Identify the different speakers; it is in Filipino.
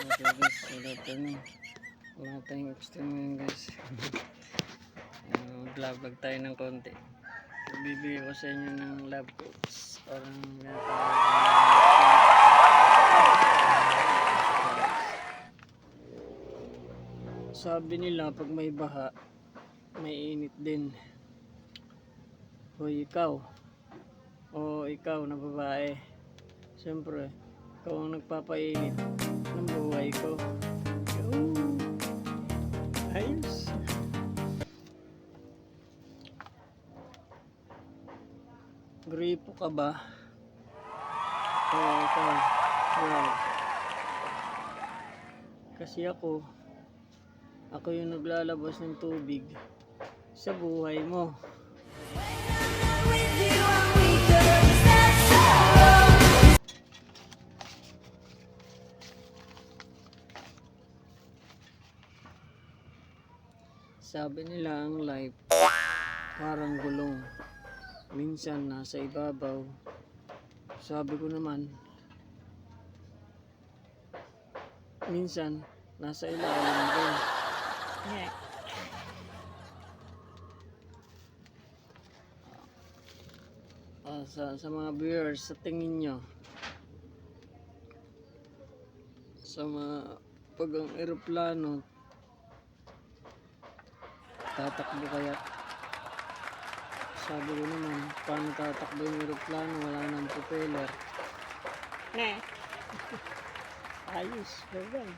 Speaker 1: Okay guys, wala tayong extreme ngayon guys. Vlog tayo ng konti. Bibigay ko sa inyo ng love quotes. Parang sabi nila pag may baha, may init din. Hoy ikaw, o ikaw na babae, siyempre ikaw ang nagpapainit ng buhay ko. Ayos. Gripo ka ba? Oo, ikaw. Wow. Kasi ako yung naglalabas ng tubig sa buhay mo. Sabi nila ang life parang gulong. Minsan nasa ibabaw. Sabi ko naman, minsan nasa ilalim din. Sa mga viewers, sa tingin nyo, sa mga pag ang eroplano tatakbo kaya? Sabi ko naman, paano tatakbo yung eroplano, wala nang propeller? Ayos, bagay.